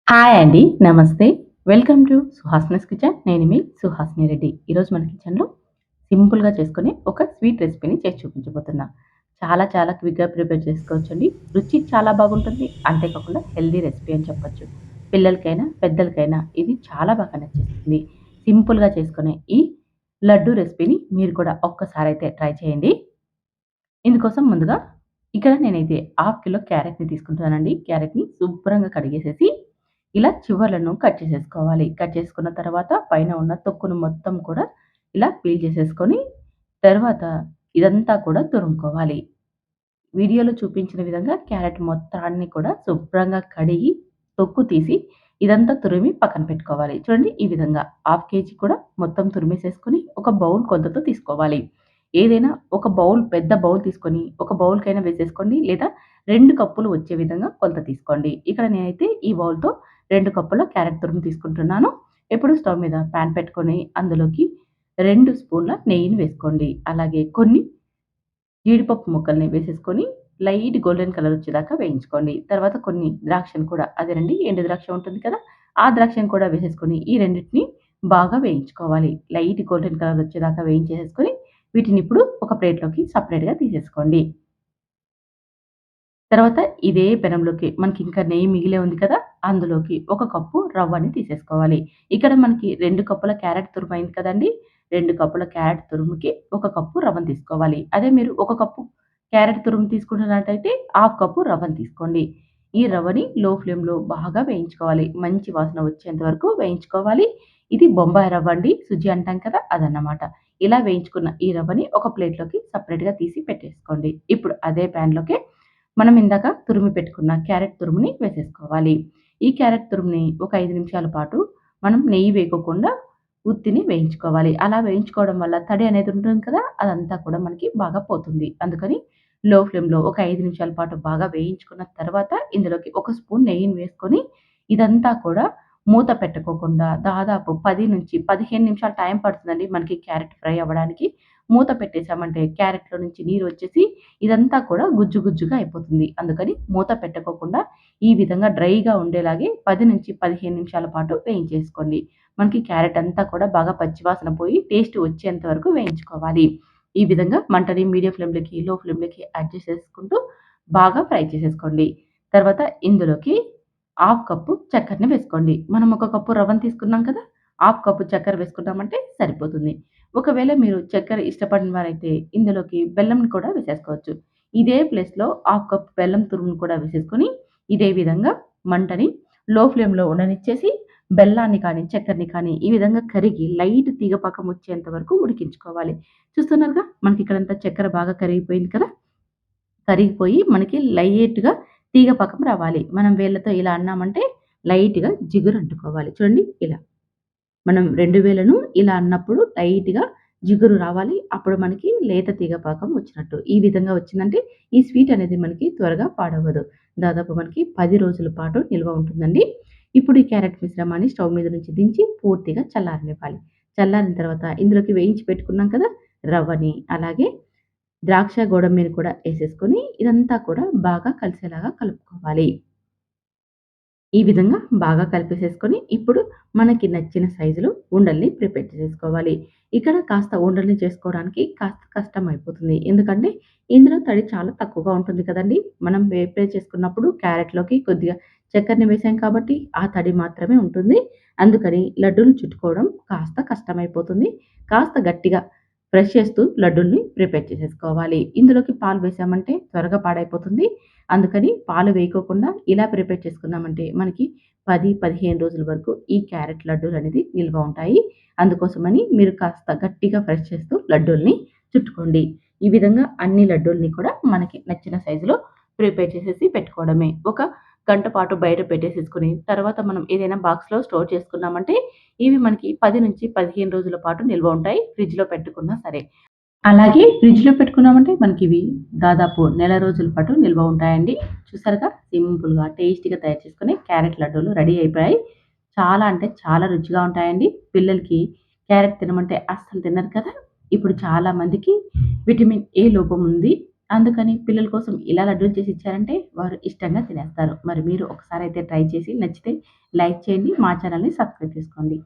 Hi అండి. నమస్తే. Welcome to Suhasini's kitchen. నేను మీ సుహాసిని రెడ్డి. ఈరోజు మన కిచెన్‌లో సింపుల్‌గా చేసుకునే ఒక స్వీట్ రెసిపీని చేసి చూపించబోతున్నా. చాలా చాలా క్విక్‌గా ప్రిపేర్ చేసుకోవచ్చండి. రుచి చాలా బాగుంటుంది. అంతేకాకుండా హెల్తీ రెసిపీ అని చెప్పొచ్చు. పిల్లలకైనా, పెద్దలకైనా ఇది చాలా బాగా నచ్చేస్తుంది. సింపుల్‌గా చేసుకునే ఈ లడ్డూ రెసిపీని మీరు కూడా ఒక్కసారైతే ట్రై చేయండి. ఇందుకోసం ముందుగా ఇక్కడ నేనైతే హాఫ్ కిలో క్యారెట్‌ని తీసుకుంటున్నానండి. క్యారెట్‌ని శుభ్రంగా కడిగేసేసి ఇలా చివర్లను కట్ చేసేసుకోవాలి. కట్ చేసుకున్న తర్వాత పైన ఉన్న తొక్కును మొత్తం కూడా ఇలా పీల్ చేసేసుకొని, తర్వాత ఇదంతా కూడా తురుముకోవాలి. వీడియోలో చూపించిన విధంగా క్యారెట్ మొత్తాన్ని కూడా శుభ్రంగా కడిగి, తొక్కు తీసి ఇదంతా తురిమి పక్కన పెట్టుకోవాలి. చూడండి ఈ విధంగా హాఫ్ కేజీ కూడా మొత్తం తురిమేసేసుకొని ఒక బౌల్ కొలతతో తీసుకోవాలి. ఏదైనా ఒక బౌల్ పెద్ద బౌల్ తీసుకొని, ఒక బౌల్‌కైనా వేసేసుకోండి. లేదా 2 కప్పులు వచ్చే విధంగా కొలత తీసుకోండి. ఇక్కడ నేనైతే ఈ బౌల్‌తో 2 కప్పుల క్యారెట్ తురుము తీసుకుంటున్నాను. ఇప్పుడు స్టవ్ మీద పాన్ పెట్టుకొని అందులోకి 2 స్పూన్ల నెయ్యిని వేసుకోండి. అలాగే కొన్ని జీడిపప్పు ముక్కల్ని వేసేసుకొని లైట్ గోల్డెన్ కలర్ వచ్చేదాకా వేయించుకోండి. తర్వాత కొన్ని ద్రాక్షను కూడా అదేనండి ఎండు ద్రాక్ష ఉంటుంది కదా! ఆ ద్రాక్షను కూడా వేసేసుకొని ఈ రెండిటిని బాగా వేయించుకోవాలి. లైట్ గోల్డెన్ కలర్ వచ్చేదాకా వేయించేసేసుకొని వీటిని ఇప్పుడు ఒక ప్లేట్‌లోకి సెపరేట్‌గా తీసేసుకోండి. తర్వాత ఇదే పెనంలోకి మనకింకా నెయ్యి మిగిలే ఉంది కదా! అందులోకి ఒక కప్పు రవ్వని తీసేసుకోవాలి. ఇక్కడ మనకి 2 కప్పుల క్యారెట్ తురుమయింది కదండీ! 2 కప్పుల క్యారెట్ తురుముకి ఒక కప్పు రవ్వను తీసుకోవాలి. అదే మీరు ఒక కప్పు క్యారెట్ తురుము తీసుకుంటున్నట్టయితే హాఫ్ కప్పు రవ్వను తీసుకోండి. ఈ రవ్వని లో ఫ్లేమ్‌లో బాగా వేయించుకోవాలి. మంచి వాసన వచ్చేంత వరకు వేయించుకోవాలి. ఇది బొంబాయి రవ్వ అండి. సుజి అంటాం కదా! అదన్నమాట. ఇలా వేయించుకున్న ఈ రవ్వని ఒక ప్లేట్‌లోకి సెపరేట్‌గా తీసి పెట్టేసుకోండి. ఇప్పుడు అదే పాన్‌లోకి మనం ఇందాక తురిమి పెట్టుకున్న క్యారెట్ తురుముని వేసేసుకోవాలి. ఈ క్యారెట్ తురుముని ఒక 5 నిమిషాల పాటు మనం నెయ్యి వేయకోకుండా ఉత్తిని వేయించుకోవాలి. అలా వేయించుకోవడం వల్ల తడి అనేది ఉంటుంది కదా! అదంతా కూడా మనకి బాగా పోతుంది. అందుకని లో ఫ్లేమ్‌లో ఒక 5 నిమిషాల పాటు బాగా వేయించుకున్న తర్వాత ఇందులోకి ఒక స్పూన్ నెయ్యిని వేసుకొని ఇదంతా కూడా మూత పెట్టుకోకుండా దాదాపు 10-15 నిమిషాలు టైం పడుతుందండి మనకి క్యారెట్ ఫ్రై అవ్వడానికి. మూత పెట్టేసామంటే క్యారెట్‌లో నుంచి నీరు వచ్చేసి ఇదంతా కూడా గుజ్జు గుజ్జుగా అయిపోతుంది. అందుకని మూత పెట్టుకోకుండా ఈ విధంగా డ్రైగా ఉండేలాగే 10-15 నిమిషాల పాటు వేయించేసుకోండి. మనకి క్యారెట్ అంతా కూడా బాగా పచ్చివాసన పోయి టేస్ట్ వచ్చేంత వరకు వేయించుకోవాలి. ఈ విధంగా మంటని మీడియం ఫ్లేమ్‌లోకి, లో ఫ్లేమ్‌లోకి అడ్జస్ట్ చేసుకుంటూ బాగా ఫ్రై చేసేసుకోండి. తర్వాత ఇందులోకి హాఫ్ కప్పు చక్కెరని వేసుకోండి. మనం ఒక కప్పు రవ్వను తీసుకున్నాం కదా! హాఫ్ కప్పు చక్కెర వేసుకున్నామంటే సరిపోతుంది. ఒకవేళ మీరు చక్కెర ఇష్టపడని వారైతే ఇందులోకి బెల్లంని కూడా వేసేసుకోవచ్చు. ఇదే ప్లేస్‌లో హాఫ్ కప్ బెల్లం తురుమును కూడా వేసేసుకొని, ఇదే విధంగా మంటని లో ఫ్లేమ్‌లో ఉండనిచ్చేసి, బెల్లాన్ని కానీ, చక్కెరని కానీ ఈ విధంగా కరిగి లైట్ తీగ పాకం వచ్చేంత వరకు ఉడికించుకోవాలి. చూస్తున్నారుగా మనకి ఇక్కడంతా చక్కెర బాగా కరిగిపోయింది కదా! కరిగిపోయి మనకి లైట్‌గా తీగ పాకం రావాలి. మనం వేళ్ళతో ఇలా అన్నామంటే లైట్‌గా జిగురు అంటుకోవాలి. చూడండి ఇలా. మనం 2 వేలను ఇలా అన్నప్పుడు లైట్‌గా జిగురు రావాలి. అప్పుడు మనకి లేత తీగ పాకం వచ్చినట్టు. ఈ విధంగా వచ్చిందంటే ఈ స్వీట్ అనేది మనకి త్వరగా పాడవ్వదు. దాదాపు మనకి 10 రోజుల పాటు నిల్వ ఉంటుందండి. ఇప్పుడు ఈ క్యారెట్ మిశ్రమాన్ని స్టవ్ మీద నుంచి దించి పూర్తిగా చల్లారనివ్వాలి. చల్లారిన తర్వాత ఇందులోకి వేయించి పెట్టుకున్నాం కదా! రవ్వని, అలాగే ద్రాక్ష గోడంబిని కూడా ఏసేసుకొని ఇదంతా కూడా బాగా కలిసేలాగా కలుపుకోవాలి. ఈ విధంగా బాగా కలిపేసేసుకొని, ఇప్పుడు మనకి నచ్చిన సైజులో ఉండల్ని ప్రిపేర్ చేసేసుకోవాలి. ఇక్కడ కాస్త ఉండల్ని చేసుకోవడానికి కాస్త కష్టమైపోతుంది. ఎందుకంటే, ఇందులో తడి చాలా తక్కువగా ఉంటుంది కదండీ! మనం ప్రిపేర్ చేసుకున్నప్పుడు క్యారెట్‌లోకి కొద్దిగా చక్కెరని వేసాం కాబట్టి, ఆ తడి మాత్రమే ఉంటుంది. అందుకని లడ్డూలు చుట్టుకోవడం కాస్త కష్టమైపోతుంది. కాస్త గట్టిగా ప్రెస్ చేస్తూ లడ్డూల్ని ప్రిపేర్ చేసేసుకోవాలి. ఇందులోకి పాలు వేసామంటే త్వరగా పాడైపోతుంది. అందుకని పాలు వేయకోకుండా ఇలా ప్రిపేర్ చేసుకున్నామంటే మనకి 10, 15 రోజుల వరకు ఈ క్యారెట్ లడ్డూలనేది నిల్వ ఉంటాయి. అందుకోసమని మీరు కాస్త గట్టిగా ప్రెస్ చేస్తూ లడ్డూల్ని చుట్టుకోండి. ఈ విధంగా అన్ని లడ్డూల్ని కూడా మనకి నచ్చిన సైజులో ప్రిపేర్ చేసేసి పెట్టుకోవడమే. ఒక గంట పాటు బయట పెట్టేసేసుకొని తర్వాత మనం ఏదైనా బాక్స్‌లో స్టోర్ చేసుకున్నామంటే ఇవి మనకి 10-15 రోజుల పాటు నిల్వ ఉంటాయి. ఫ్రిడ్జ్‌లో పెట్టుకున్నా సరే. అలాగే ఫ్రిడ్జ్‌లో పెట్టుకున్నామంటే మనకివి దాదాపు నెల రోజుల పాటు నిల్వ ఉంటాయండి. చూసారుగా సింపుల్‌గా, టేస్టీగా తయారు చేసుకునే క్యారెట్ లడ్డూలు రెడీ అయిపోయాయి. చాలా అంటే చాలా రుచిగా ఉంటాయండి. పిల్లలకి క్యారెట్ తినమంటే అస్సలు తినరు కదా! ఇప్పుడు చాలా మందికి విటమిన్ ఏ లోపం ఉంది. అందుకని పిల్లల కోసం ఇలా లడ్డూలు చేసి ఇచ్చారంటే వారు ఇష్టంగా తినేస్తారు. మరి మీరు ఒకసారి అయితే ట్రై చేసి నచ్చితే లైక్ చేయండి. మా ఛానెల్‌ని సబ్స్క్రైబ్ చేసుకోండి.